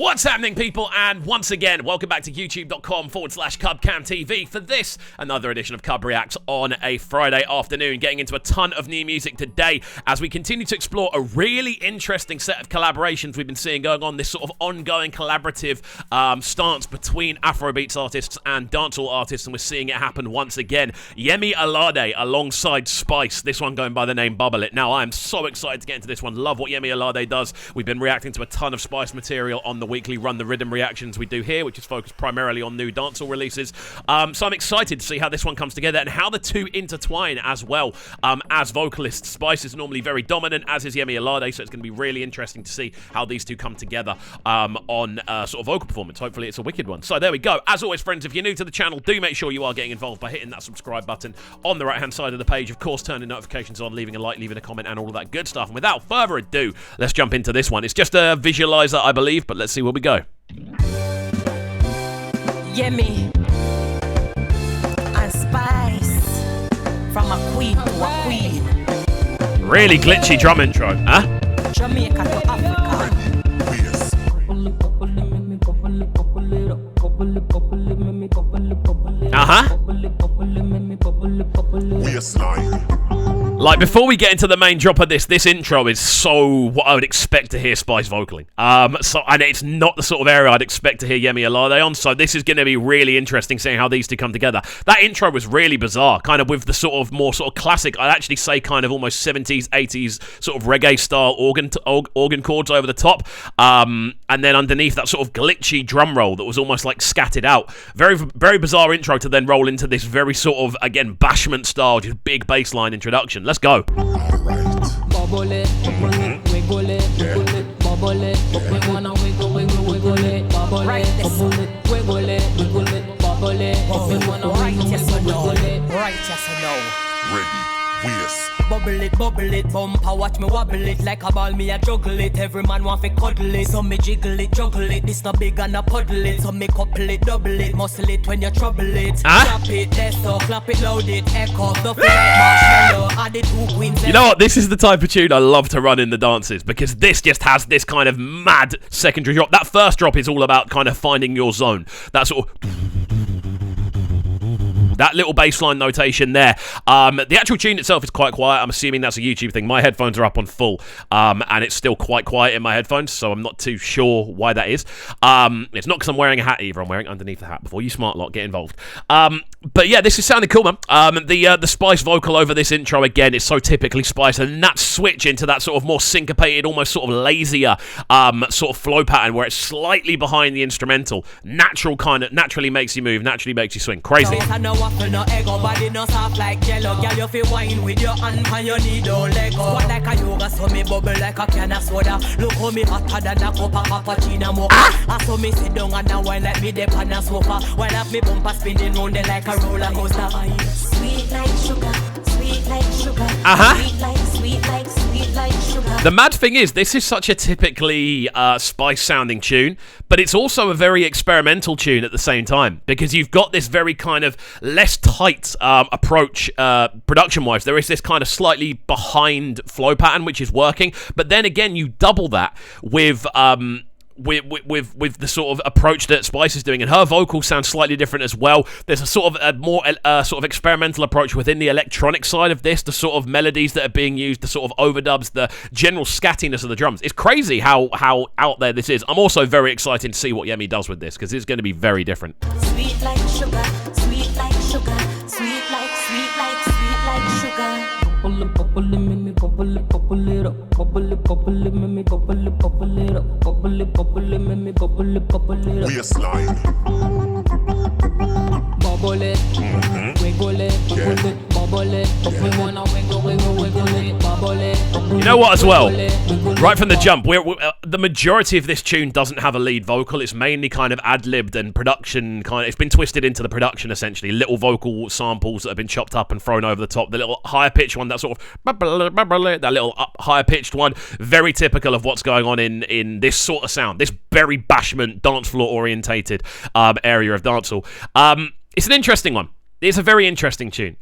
What's happening, people? And once again, welcome back to youtube.com/CubCamTV for this, another edition of CubReacts on a Friday afternoon, getting into a ton of new music today as we continue to explore a really interesting set of collaborations we've been seeing going on, this sort of ongoing collaborative stance between Afrobeats artists and dancehall artists, and we're seeing it happen once again. Yemi Alade alongside Spice, this one going by the name Bubble It. Now, I am so excited to get into this one. Love what Yemi Alade does. We've been reacting to a ton of Spice material on the weekly Run the Rhythm reactions we do here, which is focused primarily on new dancehall releases. So I'm excited to see how this one comes together and how the two intertwine as well as vocalists. Spice is normally very dominant, as is Yemi Alade, so it's going to be really interesting to see how these two come together on sort of vocal performance. Hopefully it's a wicked one. So there we go. As always, friends, if you're new to the channel, do make sure you are getting involved by hitting that subscribe button on the right-hand side of the page. Of course, turning notifications on, leaving a like, leaving a comment, and all of that good stuff. And without further ado, let's jump into this one. It's just a visualizer, I believe, but let's see where we go. Yemi and Spice, from a queen to a queen. Really glitchy drum intro, huh? Jamaica to Africa. Like, before we get into the main drop of this intro is so what I would expect to hear Spice vocaling. And it's not the sort of area I'd expect to hear Yemi Alade on, so this is going to be really interesting seeing how these two come together. That intro was really bizarre, kind of with the sort of more sort of classic, I'd actually say kind of almost 70s, 80s sort of reggae-style organ chords over the top, and then underneath that sort of glitchy drum roll that was almost like scattered out. Very, very bizarre intro to then roll into this very sort of, again, bashment style, just big bass line introduction. Let's go. Bubble it, wiggle it, wiggle it, bubble it. We wanna wiggle it, bubble it, wiggle it, bubble it. We wanna wiggle it, right, yes or no? Ready, yes. Bubble it, bumper, watch me wobble it like a ball, me a juggle it. Every man want fi cuddle it, so me jiggle it, juggle it. This not big and a puddle it, so me couple it, double it, muscle it when you trouble it. Clap it, that's so, clap it, loud it, echo, the feel like marshmallow. Add the two queens. You know what? This is the type of tune I love to run in the dances, because this just has this kind of mad secondary drop. That first drop is all about kind of finding your zone. That sort of... that little bassline notation there. The actual tune itself is quite quiet. I'm assuming that's a YouTube thing. My headphones are up on full, and it's still quite quiet in my headphones, so I'm not too sure why that is. It's not because I'm wearing a hat either. I'm wearing it underneath the hat. Before you smart lot get involved. But yeah, this is sounding cool, man. The Spice vocal over this intro, again, is so typically Spice, and that switch into that sort of more syncopated, almost sort of lazier sort of flow pattern where it's slightly behind the instrumental, naturally makes you move, naturally makes you swing. Crazy. No ego, body no soft like jello. Girl, you feel wine with your hand and your knee don't let go. Squat like a yoga, so me bubble like a can of soda. Look how me hotter than a cup of cappuccino mocha. I saw me sit down and now wine like me dip on a sofa. While have me bumper spinning round there like a roller coaster. Sweet like sugar, sweet like sugar. Sweet like sugar. The mad thing is, this is such a typically Spice-sounding tune, but it's also a very experimental tune at the same time, because you've got this very kind of less tight approach production-wise. There is this kind of slightly behind flow pattern, which is working, but then again, you double that with the sort of approach that Spice is doing, and her vocals sound slightly different as well. There's a sort of a more sort of experimental approach within the electronic side of this, the sort of melodies that are being used, the sort of overdubs, the general scattiness of the drums. It's crazy how out there this is. I'm also very excited to see what Yemi does with this, because it's going to be very different. Sweet like sugar, sweet like sugar, sweet like sugar. Bubble it, me bubble it, bubble it up. Bubble it, me bubble it, bubble it up. Bubble it, me bubble it, bubble it up. Waistline. Bubble it, wiggle it, bubble it. We wanna wiggle it, bubble it. You know what, as well? Right from the jump, the majority of this tune doesn't have a lead vocal. It's mainly kind of ad-libbed and production kind of. It's been twisted into the production, essentially. Little vocal samples that have been chopped up and thrown over the top. The little higher pitched one, that sort of that little higher pitched one, very typical of what's going on in this sort of sound. This very bashment, dance floor orientated area of dancehall. It's an interesting one. It's a very interesting tune.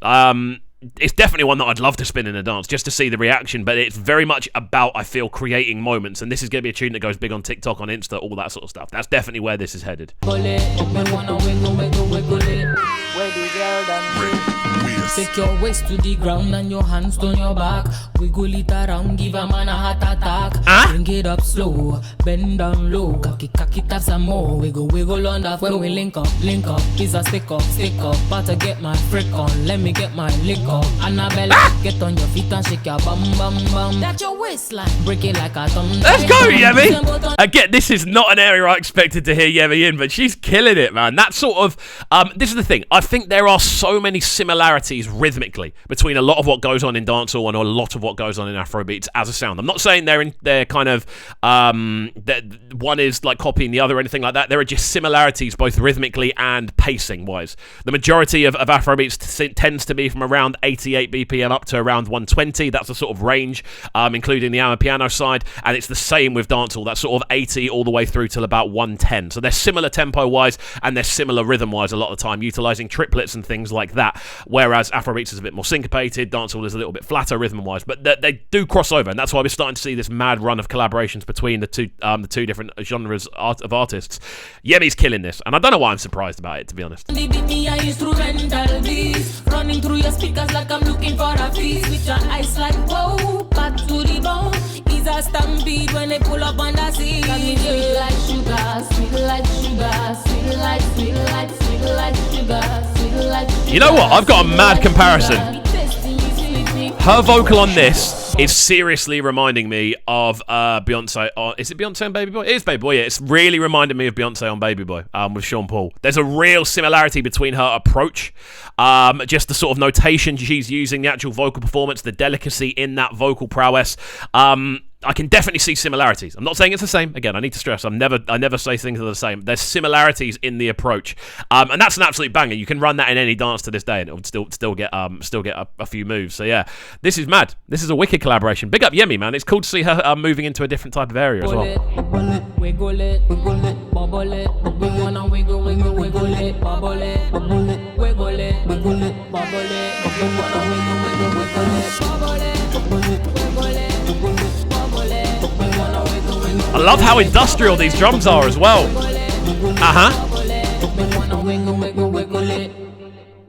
it's definitely one that I'd love to spin in a dance just to see the reaction, but it's very much about, I feel, creating moments, and this is going to be a tune that goes big on TikTok, on Insta, all that sort of stuff. That's definitely where this is headed. Take your waist to the ground and your hands on your back. Wiggle it around, give a man a heart attack. Bring it up slow, bend down low. Cock it up some more. Wiggle on that. When we link up, is a stick up. About to get my freak on, let me get my lick up. Annabella, get on your feet and shake your bum. That's your waistline, break it like a thumb. Let's go, Yemi! Again, this is not an area I expected to hear Yemi in, but she's killing it, man. That sort of, this is the thing. I think there are so many similarities rhythmically between a lot of what goes on in dancehall and a lot of what goes on in Afrobeats as a sound. I'm not saying they're kind of that one is like copying the other or anything like that. There are just similarities both rhythmically and pacing wise. The majority of Afrobeats tends to be from around 88 BPM up to around 120. That's the sort of range, including the Amapiano side, and it's the same with dancehall. That's sort of 80 all the way through till about 110. So they're similar tempo wise and they're similar rhythm wise a lot of the time, utilizing triplets and things like that. Whereas Afrobeats is a bit more syncopated, dancehall is a little bit flatter rhythm-wise, but they do cross over, and that's why we're starting to see this mad run of collaborations between the two different genres of artists. Yemi's killing this, and I don't know why I'm surprised about it, to be honest. Running through your speakers like I'm looking for a feast. With your eyes like whoa, back to the bone. Is a stampede when they pull up on the scene. Got me sweet like sugar, sweet like sugar, sweet like sugar, sweet like sugar. You know what? I've got a mad comparison. Her vocal on this is seriously reminding me of Beyonce. Is it Beyonce on Baby Boy? It is Baby Boy, yeah. It's really reminding me of Beyonce on Baby Boy with Sean Paul. There's a real similarity between her approach, just the sort of notation she's using, the actual vocal performance, the delicacy in that vocal prowess. I can definitely see similarities. I'm not saying it's the same. Again, I need to stress, I never say things are the same. There's similarities in the approach, and that's an absolute banger. You can run that in any dance to this day, and it would still get a few moves. So yeah, this is mad. This is a wicked collaboration. Big up Yemi, man. It's cool to see her moving into a different type of area as well. Wiggle it, bubble it. We wanna wiggle it, bubble it. Wiggle it, bubble it. We wanna wiggle it, bubble it. I love how industrial these drums are as well.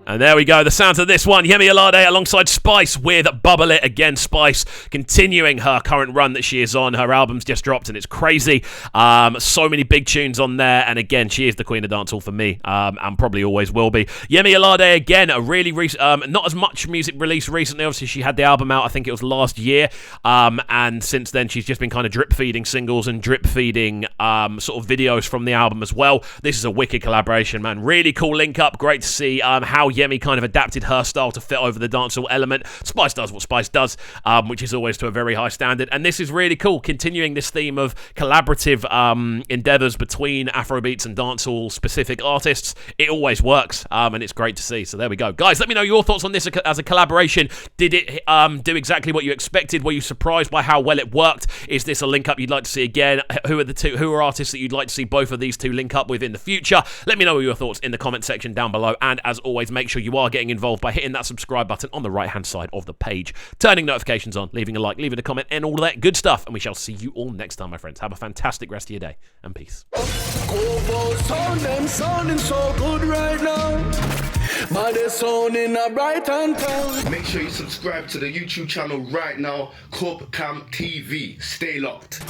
And there we go, the sounds of this one. Yemi Alade alongside Spice with Bubble It. Again, Spice continuing her current run that she is on. Her album's just dropped and it's crazy. So many big tunes on there. And again, she is the queen of dancehall for me, and probably always will be. Yemi Alade, again, a really not as much music released recently. Obviously, she had the album out, I think it was last year. And since then, she's just been kind of drip feeding singles and drip feeding sort of videos from the album as well. This is a wicked collaboration, man. Really cool link up. Great to see how Yemi kind of adapted her style to fit over the dancehall element. Spice does what Spice does, which is always to a very high standard, and this is really cool, continuing this theme of collaborative endeavours between Afrobeats and dancehall specific artists. It always works, and it's great to see. So there we go, guys. Let me know your thoughts on this as a collaboration. Did it do exactly what you expected? Were you surprised by how well it worked? Is this a link up you'd like to see again? Who are artists that you'd like to see both of these two link up with in the future? Let me know your thoughts in the comment section down below, and as always, make sure you are getting involved by hitting that subscribe button on the right hand side of the page, turning notifications on, leaving a like, leaving a comment, and all of that good stuff. And we shall see you all next time, my friends. Have a fantastic rest of your day, and peace. Sounding so good right now. But they're sounding a bright and town. Make sure you subscribe to the YouTube channel right now, CubCamTV. Stay locked.